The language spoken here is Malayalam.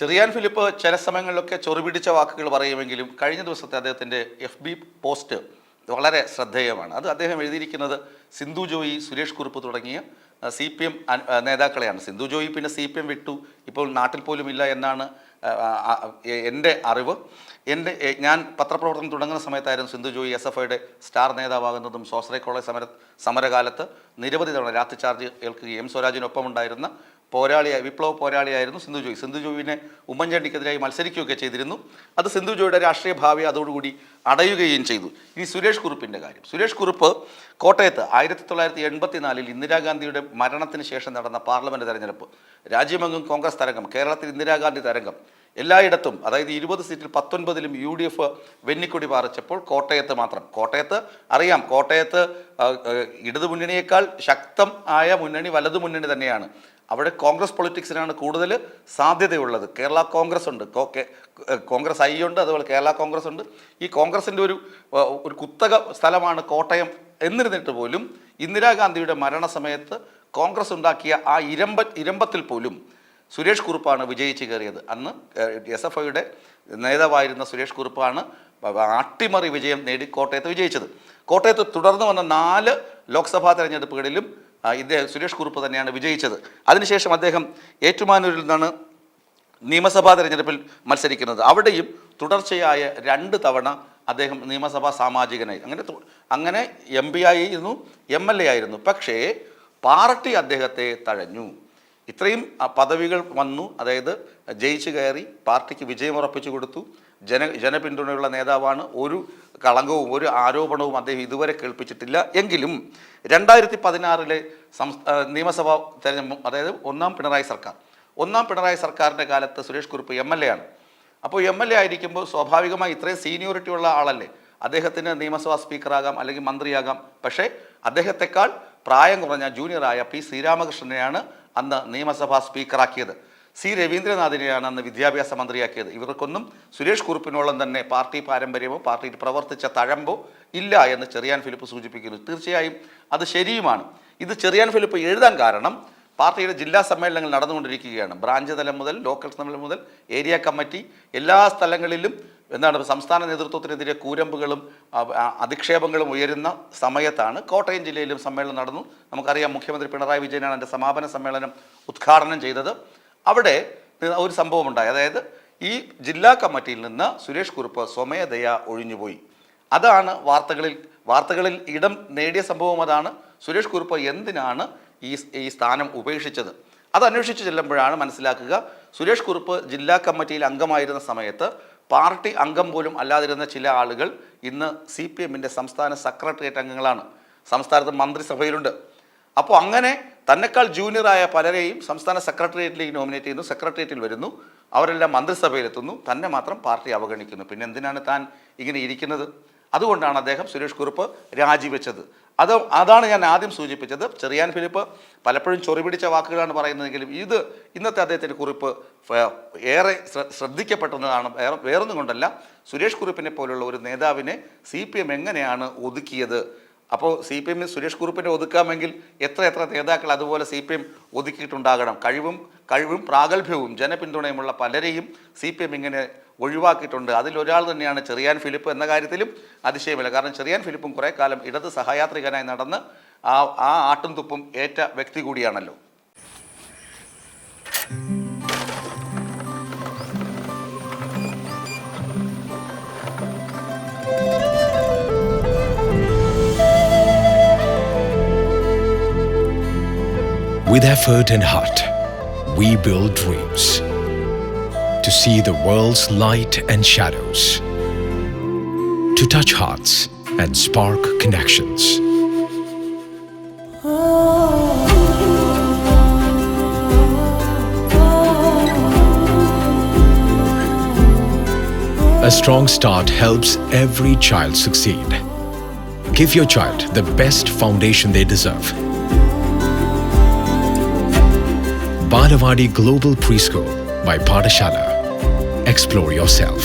ചെറിയാൻ ഫിലിപ്പ് ചില സമയങ്ങളിലൊക്കെ ചൊറിപിടിച്ച വാക്കുകൾ പറയുമെങ്കിലും കഴിഞ്ഞ ദിവസത്തെ അദ്ദേഹത്തിൻ്റെ FB പോസ്റ്റ് വളരെ ശ്രദ്ധേയമാണ്. അത് അദ്ദേഹം എഴുതിയിരിക്കുന്നത് സിന്ധു ജോയി, സുരേഷ് കുറുപ്പ് തുടങ്ങിയ CPM നേതാക്കളെയാണ്. സിന്ധു ജോയി പിന്നെ CPM വിട്ടു, ഇപ്പോൾ നാട്ടിൽ പോലും ഇല്ല എന്നാണ് എൻ്റെ അറിവ്. ഞാൻ പത്രപ്രവർത്തനം തുടങ്ങുന്ന സമയത്തായിരുന്നു സിന്ധു ജോയി SFIയുടെ സ്റ്റാർ നേതാവാകുന്നതും സ്വാശ്രയ കോളേജ് സമരകാലത്ത് നിരവധി തവണ രാത്രി ചാർജ് ഏൽക്കുകയും സ്വരാജിനൊപ്പം ഉണ്ടായിരുന്ന വിപ്ലവ പോരാളിയായിരുന്നു സിന്ധു ജോയി. സിന്ധു ജോയിനെ ഉമ്മൻചാണ്ടിക്കെതിരായി മത്സരിക്കുകയൊക്കെ ചെയ്തിരുന്നു. അത് സിന്ധു ജോയിയുടെ രാഷ്ട്രീയ ഭാവി അതോടുകൂടി അടയുകയും ചെയ്തു. ഇനി സുരേഷ് കുറുപ്പിൻ്റെ കാര്യം. സുരേഷ് കുറുപ്പ് കോട്ടയത്ത് 1984 ഇന്ദിരാഗാന്ധിയുടെ മരണത്തിന് ശേഷം നടന്ന പാർലമെൻറ്റ് തെരഞ്ഞെടുപ്പ്, രാജ്യമെങ്ങും കോൺഗ്രസ് തരംഗം, കേരളത്തിൽ ഇന്ദിരാഗാന്ധി തരംഗം, എല്ലായിടത്തും അതായത് 20 സീറ്റിൽ 19ലും UDF വെന്നിക്കൊടി പാറിച്ചപ്പോൾ കോട്ടയത്ത് അറിയാം, കോട്ടയത്ത് ഇടതുമുന്നണിയേക്കാൾ ശക്തം ആയ മുന്നണി വലതു മുന്നണി തന്നെയാണ്. അവിടെ കോൺഗ്രസ് പൊളിറ്റിക്സിനാണ് കൂടുതൽ സാധ്യതയുള്ളത്. കേരള കോൺഗ്രസ് ഉണ്ട്, കോൺഗ്രസ് ഐ ഉണ്ട്, അതുപോലെ കേരള കോൺഗ്രസ് ഉണ്ട്. ഈ കോൺഗ്രസിൻ്റെ ഒരു കുത്തക സ്ഥലമാണ് കോട്ടയം. എന്നിരുന്നിട്ട് പോലും ഇന്ദിരാഗാന്ധിയുടെ മരണസമയത്ത് കോൺഗ്രസ് ഉണ്ടാക്കിയ ആ ഇരമ്പത്തിൽ പോലും സുരേഷ് കുറുപ്പാണ് വിജയിച്ച് കയറിയത്. അന്ന് SFIയുടെ നേതാവായിരുന്ന സുരേഷ് കുറുപ്പാണ് അട്ടിമറി വിജയം നേടി കോട്ടയത്ത് വിജയിച്ചത്. കോട്ടയത്ത് തുടർന്ന് വന്ന 4 ലോക്സഭാ തെരഞ്ഞെടുപ്പുകളിലും സുരേഷ് കുറുപ്പ് തന്നെയാണ് വിജയിച്ചത്. അതിനുശേഷം അദ്ദേഹം ഏറ്റുമാനൂരിൽ നിന്നാണ് നിയമസഭാ തെരഞ്ഞെടുപ്പിൽ മത്സരിക്കുന്നത്. അവിടെയും തുടർച്ചയായ 2 തവണ അദ്ദേഹം നിയമസഭാ സാമാജികനായി, അങ്ങനെ MP ആയിരുന്നു, MLA ആയിരുന്നു. പക്ഷേ പാർട്ടി അദ്ദേഹത്തെ തഴഞ്ഞു. ഇത്രയും പദവികൾ വന്നു, അതായത് ജയിച്ചു കയറി പാർട്ടിക്ക് വിജയം ഉറപ്പിച്ചു കൊടുത്തു, ജനപിന്തുണയുള്ള നേതാവാണ്. ഒരു കളങ്കവും ഒരു ആരോപണവും അദ്ദേഹം ഇതുവരെ കേൾപ്പിച്ചിട്ടില്ല. എങ്കിലും 2016 നിയമസഭാ തെരഞ്ഞെടുപ്പ്, അതായത് ഒന്നാം പിണറായി സർക്കാരിൻ്റെ കാലത്ത് സുരേഷ് കുറുപ്പ് MLA ആണ്. അപ്പോൾ MLA ആയിരിക്കുമ്പോൾ സ്വാഭാവികമായി ഇത്രയും സീനിയോറിറ്റി ഉള്ള ആളല്ലേ, അദ്ദേഹത്തിന് നിയമസഭാ സ്പീക്കറാകാം അല്ലെങ്കിൽ മന്ത്രിയാകാം. പക്ഷേ അദ്ദേഹത്തെക്കാൾ പ്രായം കുറഞ്ഞ ജൂനിയറായ P. ശ്രീരാമകൃഷ്ണനെയാണ് അന്ന് നിയമസഭാ സ്പീക്കറാക്കിയത്. C. രവീന്ദ്രനാഥിനെയാണ് അന്ന് വിദ്യാഭ്യാസ മന്ത്രിയാക്കിയത്. ഇവർക്കൊന്നും സുരേഷ് കുറുപ്പിനോളം തന്നെ പാർട്ടി പാരമ്പര്യമോ പാർട്ടിയിൽ പ്രവർത്തിച്ച തഴമ്പോ ഇല്ല എന്ന് ചെറിയാൻ ഫിലിപ്പ് സൂചിപ്പിക്കുന്നു. തീർച്ചയായും അത് ശരിയുമാണ്. ഇത് ചെറിയാൻ ഫിലിപ്പ് എഴുതാൻ കാരണം പാർട്ടിയുടെ ജില്ലാ സമ്മേളനങ്ങൾ നടന്നുകൊണ്ടിരിക്കുകയാണ്. ബ്രാഞ്ച് തലം മുതൽ ലോക്കൽ തലം മുതൽ ഏരിയ കമ്മിറ്റി എല്ലാ സ്ഥലങ്ങളിലും സംസ്ഥാന നേതൃത്വത്തിനെതിരെ കൂരമ്പുകളും അധിക്ഷേപങ്ങളും ഉയരുന്ന സമയത്താണ് കോട്ടയം ജില്ലയിലും സമ്മേളനം നടന്നു. നമുക്കറിയാം, മുഖ്യമന്ത്രി പിണറായി വിജയനാണ് എൻ്റെ സമാപന സമ്മേളനം ഉദ്ഘാടനം ചെയ്തത്. അവിടെ ഒരു സംഭവം ഉണ്ടായി. അതായത് ഈ ജില്ലാ കമ്മിറ്റിയിൽ നിന്ന് സുരേഷ് കുറുപ്പ് സ്വമേധയാ ഒഴിഞ്ഞുപോയി. അതാണ് വാർത്തകളിൽ ഇടം നേടിയ സംഭവം. അതാണ് സുരേഷ് കുറുപ്പ് എന്തിനാണ് ഈ സ്ഥാനം ഉപേക്ഷിച്ചത്. അത് അന്വേഷിച്ച് ചെല്ലുമ്പോഴാണ് മനസ്സിലാക്കുക, സുരേഷ് കുറുപ്പ് ജില്ലാ കമ്മിറ്റിയിൽ അംഗമായിരുന്ന സമയത്ത് പാർട്ടി അംഗം പോലും അല്ലാതിരുന്ന ചില ആളുകൾ ഇന്ന് CPMൻ്റെ സംസ്ഥാന സെക്രട്ടേറിയറ്റ് അംഗങ്ങളാണ്, സംസ്ഥാനത്ത് മന്ത്രിസഭയിലുണ്ട്. അപ്പോൾ അങ്ങനെ തന്നെക്കാൾ ജൂനിയറായ പലരെയും സംസ്ഥാന സെക്രട്ടേറിയറ്റിലേക്ക് നോമിനേറ്റ് ചെയ്യുന്നു, സെക്രട്ടേറിയറ്റിൽ വരുന്നു, അവരെല്ലാം മന്ത്രിസഭയിലെത്തുന്നു, തന്നെ മാത്രം പാർട്ടി അവഗണിക്കുന്നു. പിന്നെ എന്തിനാണ് താൻ ഇങ്ങനെ ഇരിക്കുന്നത്? അതുകൊണ്ടാണ് അദ്ദേഹം സുരേഷ് കുറുപ്പ് രാജിവെച്ചത്. അതാണ് ഞാൻ ആദ്യം സൂചിപ്പിച്ചത്. ചെറിയാൻ ഫിലിപ്പ് പലപ്പോഴും ചൊറിപിടിച്ച വാക്കുകളാണ് പറയുന്നതെങ്കിലും ഇന്നത്തെ അദ്ദേഹത്തിൻ്റെ കുറിപ്പ് ഏറെ ശ്രദ്ധിക്കപ്പെട്ടതാണ്. വേറൊന്നും കൊണ്ടല്ല, സുരേഷ് കുറുപ്പിനെ പോലുള്ള ഒരു നേതാവിനെ CPM എങ്ങനെയാണ് ഒതുക്കിയത്. അപ്പോൾ CPM സുരേഷ് കുറുപ്പിനെ ഒതുക്കാമെങ്കിൽ എത്ര നേതാക്കൾ അതുപോലെ CPM ഒതുക്കിയിട്ടുണ്ടാകണം. കഴിവും പ്രാഗൽഭ്യവും ജനപിന്തുണയുമുള്ള പലരെയും CPM ഇങ്ങനെ ഒഴിവാക്കിയിട്ടുണ്ട്. അതിലൊരാൾ തന്നെയാണ് ചെറിയാൻ ഫിലിപ്പ് എന്ന കാര്യത്തിലും അതിശയമില്ല. കാരണം ചെറിയാൻ ഫിലിപ്പും കുറേ കാലം ഇടത് സഹയാത്രികനായി നടന്ന് ആ ആട്ടും തുപ്പും ഏറ്റ വ്യക്തി കൂടിയാണല്ലോ. With effort and heart, we build dreams. To see the world's light and shadows. To touch hearts and spark connections. A strong start helps every child succeed. Give your child the best foundation they deserve. Balavadi Global Preschool by Padashala. Explore yourself.